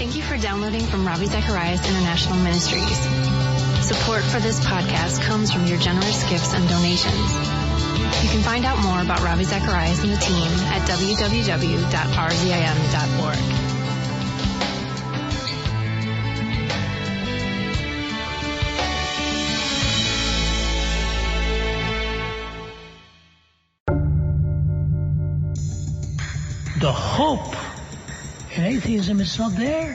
Thank you for downloading from Ravi Zacharias International Ministries. Support for this podcast comes from your generous gifts and donations. You can find out more about Ravi Zacharias and the team at www.rzim.org. The hope in atheism is not there.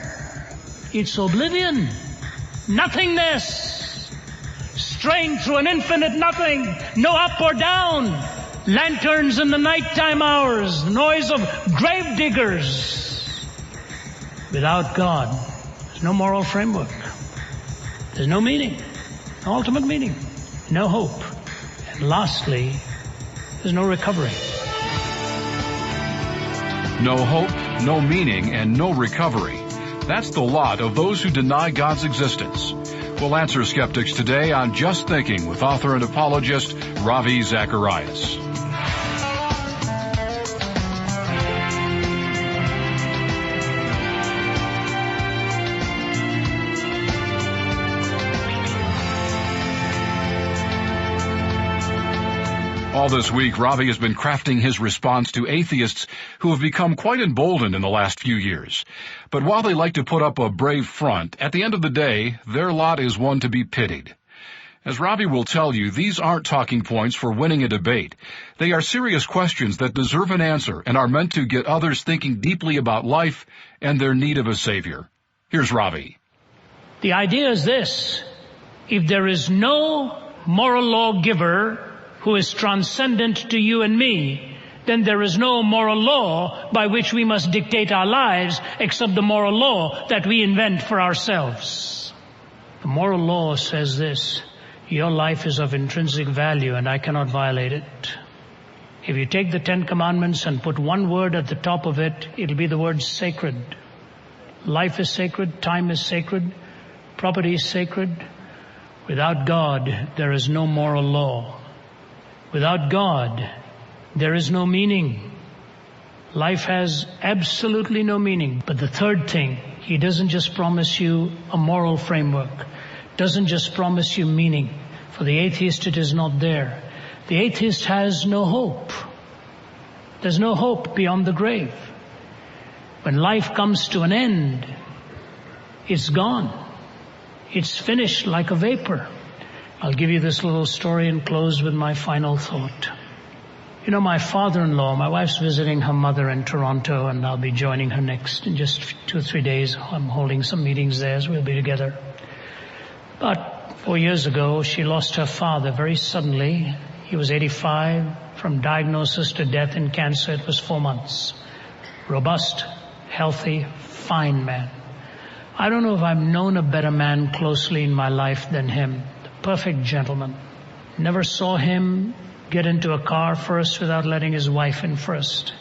It's oblivion, nothingness, straying through an infinite nothing, no up or down, lanterns in the nighttime hours, the noise of grave diggers. Without God, there's no moral framework. There's no meaning, no ultimate meaning, no hope. And lastly, there's no recovery. No hope, no meaning, and no recovery. That's the lot of those who deny God's existence. We'll answer skeptics today on Just Thinking with author and apologist Ravi Zacharias. All this week, Ravi has been crafting his response to atheists who have become quite emboldened in the last few years. But while they like to put up a brave front, at the end of the day, their lot is one to be pitied. As Ravi will tell you, these aren't talking points for winning a debate. They are serious questions that deserve an answer and are meant to get others thinking deeply about life and their need of a savior. Here's Ravi. The idea is this: if there is no moral lawgiver who is transcendent to you and me, then there is no moral law by which we must dictate our lives except the moral law that we invent for ourselves. The moral law says this: your life is of intrinsic value and I cannot violate it. If you take the 10 Commandments and put one word at the top of it, it'll be the word sacred. Life is sacred, time is sacred, property is sacred. Without God, there is no moral law. Without God, there is no meaning. Life has absolutely no meaning. But the third thing, He doesn't just promise you a moral framework, doesn't just promise you meaning. For the atheist, it is not there. The atheist has no hope. There's no hope beyond the grave. When life comes to an end, it's gone. It's finished like a vapor. I'll give you this little story and close with my final thought. You know, my father-in-law, my wife's visiting her mother in Toronto, and I'll be joining her next in just 2 or 3 days. I'm holding some meetings there, so we'll be together. But 4 years ago, she lost her father very suddenly. He was 85. From diagnosis to death in cancer, it was 4 months. Robust, healthy, fine man. I don't know if I've known a better man closely in my life than him. Perfect gentleman. Never saw him get into a car first without letting his wife in first.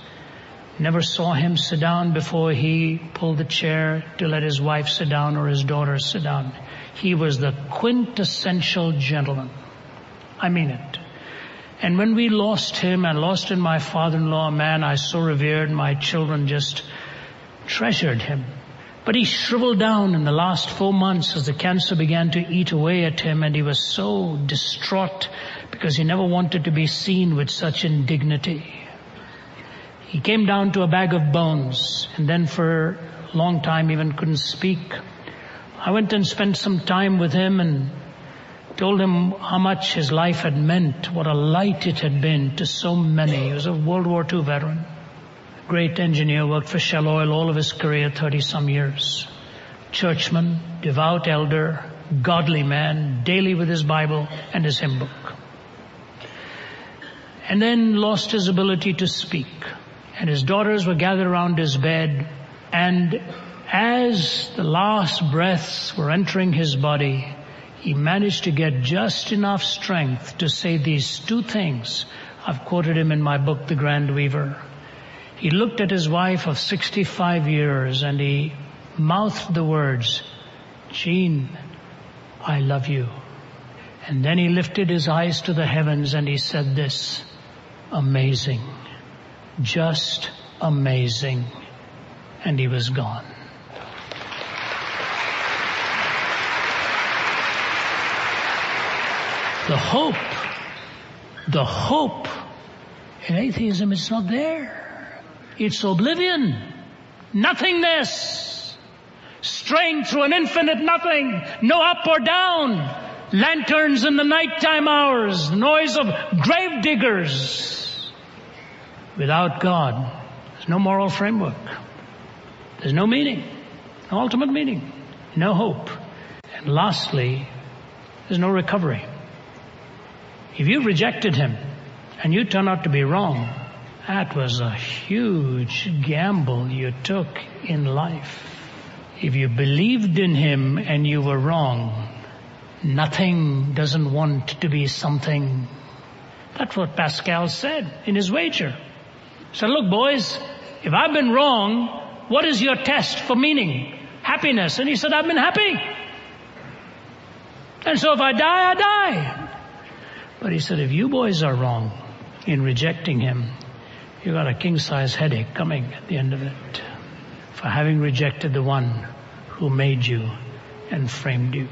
Never saw him sit down before he pulled the chair to let his wife sit down or his daughter sit down. He was the quintessential gentleman. I mean it. And when we lost him, and lost in my father-in-law, a man I so revered, my children just treasured him. But he shriveled down in the last 4 months as the cancer began to eat away at him, and he was so distraught because he never wanted to be seen with such indignity. He came down to a bag of bones, and then for a long time even couldn't speak. I went and spent some time with him and told him how much his life had meant, what a light it had been to so many. He was a World War II veteran. Great engineer, worked for Shell Oil all of his career, 30-some years. Churchman, devout elder, godly man, daily with his Bible and his hymn book. And then lost his ability to speak. And his daughters were gathered around his bed. And as the last breaths were entering his body, he managed to get just enough strength to say these 2 things. I've quoted him in my book, The Grand Weaver. He looked at his wife of 65 years and he mouthed the words, "Jean, I love you." And then he lifted his eyes to the heavens and he said this: "Amazing, just amazing." And he was gone. The hope in atheism is not there. It's oblivion, nothingness, straying through an infinite nothing, no up or down, lanterns in the nighttime hours, the noise of grave diggers. Without God, there's no moral framework. There's no meaning, no ultimate meaning, no hope. And lastly, there's no recovery. If you rejected him and you turn out to be wrong, that was a huge gamble you took in life. If you believed in him and you were wrong, nothing doesn't want to be something. That's what Pascal said in his wager. He said, look, boys, if I've been wrong, what is your test for meaning? Happiness. And he said, I've been happy. And so if I die, I die. But he said, if you boys are wrong in rejecting him, you got a king-size headache coming at the end of it for having rejected the one who made you and framed you.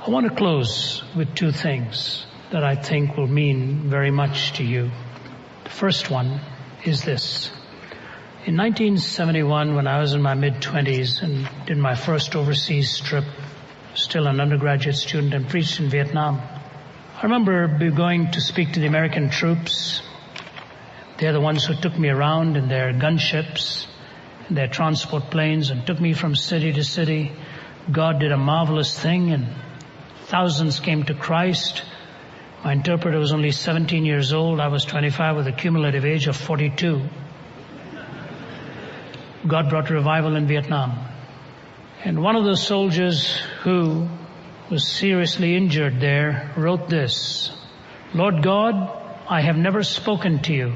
I want to close with two things that I think will mean very much to you. The first one is this. In 1971, when I was in my mid-20s and did my first overseas trip, still an undergraduate student, and preached in Vietnam, I remember going to speak to the American troops. They're the ones who took me around in their gunships, in their transport planes, and took me from city to city. God did a marvelous thing, and thousands came to Christ. My interpreter was only 17 years old. I was 25 with a cumulative age of 42. God brought revival in Vietnam. And one of those soldiers who was seriously injured there wrote this: Lord God, I have never spoken to you,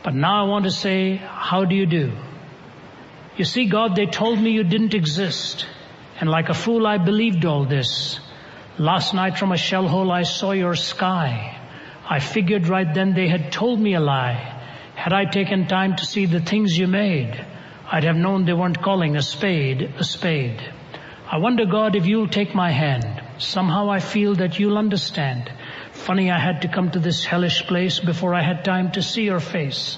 but now I want to say, how do you do? You see, God, they told me you didn't exist, and like a fool I believed all this. Last night from a shell hole I saw your sky. I figured right then they had told me a lie. Had I taken time to see the things you made, I'd have known they weren't calling a spade a spade. I wonder, God, if you'll take my hand. Somehow I feel that you'll understand. Funny I had to come to this hellish place before I had time to see your face.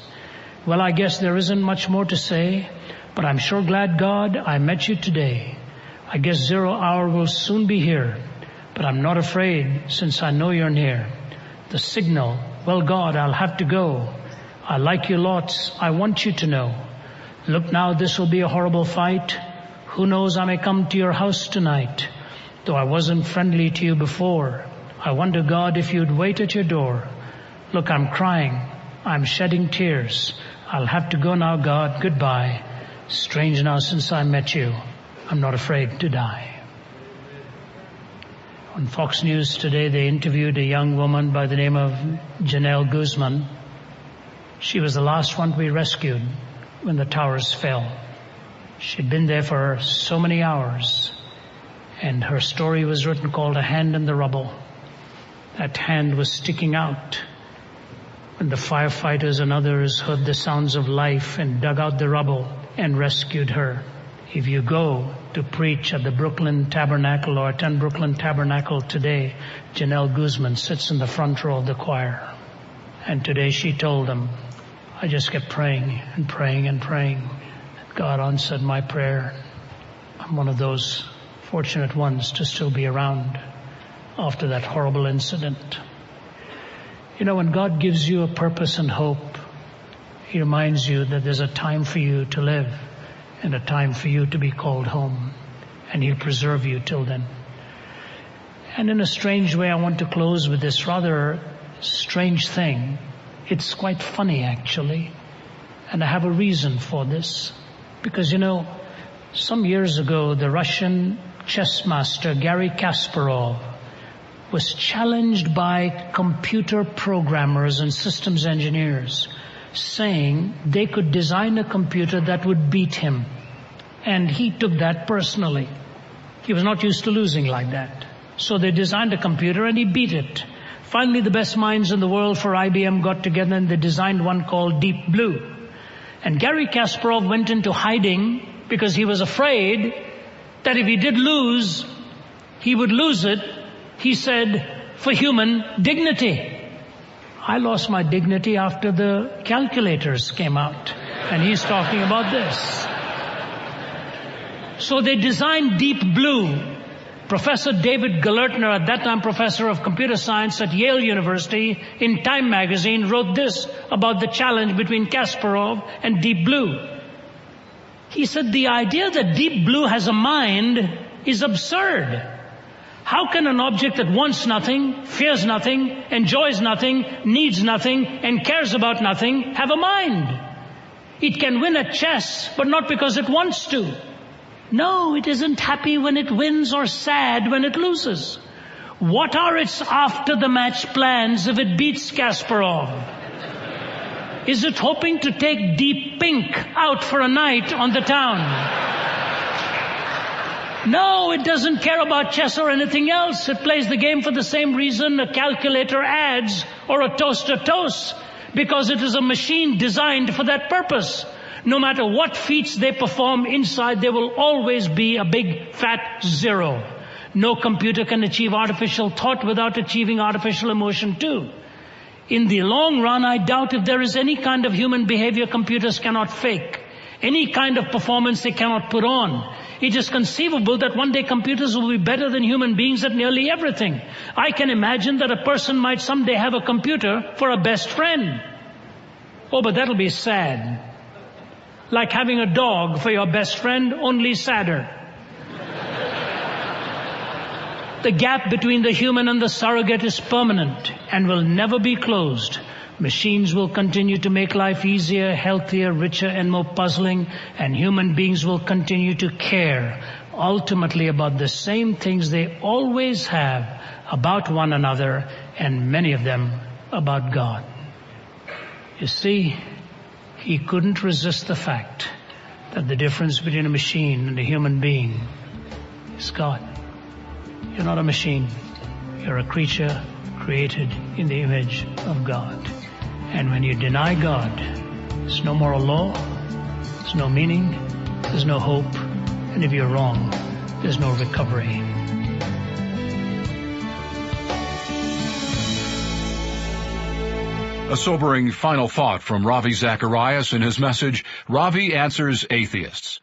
Well, I guess there isn't much more to say, but I'm sure glad, God, I met you today. I guess 0 hour will soon be here, but I'm not afraid since I know you're near. The signal, well, God, I'll have to go. I like you lots, I want you to know. Look now, this will be a horrible fight. Who knows, I may come to your house tonight. Though I wasn't friendly to you before, I wonder, God, if you'd wait at your door. Look, I'm crying, I'm shedding tears. I'll have to go now, God, goodbye. Strange now since I met you, I'm not afraid to die. On Fox News today, they interviewed a young woman by the name of Janelle Guzman. She was the last one to be rescued when the towers fell. She'd been there for so many hours, and her story was written called A Hand in the Rubble. That hand was sticking out when the firefighters and others heard the sounds of life and dug out the rubble and rescued her. If you go to preach at the Brooklyn Tabernacle or attend Brooklyn Tabernacle today, Janelle Guzman sits in the front row of the choir. And today she told them, I just kept praying and praying and praying. God answered my prayer. I'm one of those fortunate ones to still be around after that horrible incident. You know, when God gives you a purpose and hope, He reminds you that there's a time for you to live and a time for you to be called home, and He'll preserve you till then. And in a strange way, I want to close with this rather strange thing. It's quite funny, actually, and I have a reason for this. Because, you know, some years ago, the Russian chess master Garry Kasparov was challenged by computer programmers and systems engineers, saying they could design a computer that would beat him. And he took that personally. He was not used to losing like that. So they designed a computer and he beat it. Finally, the best minds in the world for IBM got together and they designed one called Deep Blue. And Garry Kasparov went into hiding because he was afraid that if he did lose, he would lose it. He said, for human dignity. I lost my dignity after the calculators came out, and he's talking about this. So they designed Deep Blue. Professor David Galertner, at that time professor of computer science at Yale University, in Time magazine wrote this about the challenge between Kasparov and Deep Blue. He said, the idea that Deep Blue has a mind is absurd. How can an object that wants nothing, fears nothing, enjoys nothing, needs nothing, and cares about nothing have a mind? It can win at chess, but not because it wants to. No, it isn't happy when it wins or sad when it loses. What are its after-the-match plans if it beats Kasparov? Is it hoping to take Deep Pink out for a night on the town? No, it doesn't care about chess or anything else. It plays the game for the same reason a calculator adds or a toaster toasts, because it is a machine designed for that purpose. No matter what feats they perform inside, there will always be a big fat zero. No computer can achieve artificial thought without achieving artificial emotion too. In the long run, I doubt if there is any kind of human behavior computers cannot fake, any kind of performance they cannot put on. It is conceivable that one day computers will be better than human beings at nearly everything. I can imagine that a person might someday have a computer for a best friend. Oh, but that'll be sad. Like having a dog for your best friend, only sadder. The gap between the human and the surrogate is permanent and will never be closed. Machines will continue to make life easier, healthier, richer, and more puzzling, and human beings will continue to care, ultimately about the same things they always have about one another, and many of them about God. You see, he couldn't resist the fact that the difference between a machine and a human being is God. You're not a machine. You're a creature created in the image of God. And when you deny God, there's no moral law, there's no meaning, there's no hope, and if you're wrong, there's no recovery. A sobering final thought from Ravi Zacharias in his message, Ravi Answers Atheists.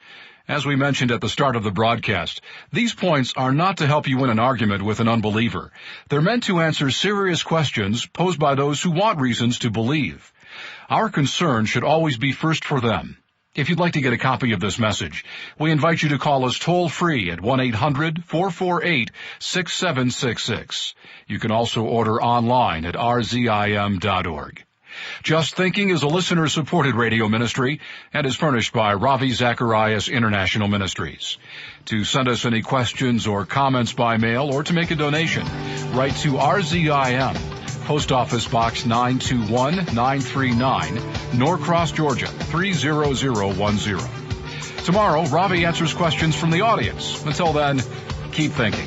As we mentioned at the start of the broadcast, these points are not to help you win an argument with an unbeliever. They're meant to answer serious questions posed by those who want reasons to believe. Our concern should always be first for them. If you'd like to get a copy of this message, we invite you to call us toll-free at 1-800-448-6766. You can also order online at rzim.org. Just Thinking is a listener-supported radio ministry and is furnished by Ravi Zacharias International Ministries. To send us any questions or comments by mail or to make a donation, write to RZIM, Post Office Box 921939, Norcross, Georgia 30010. Tomorrow, Ravi answers questions from the audience. Until then, keep thinking.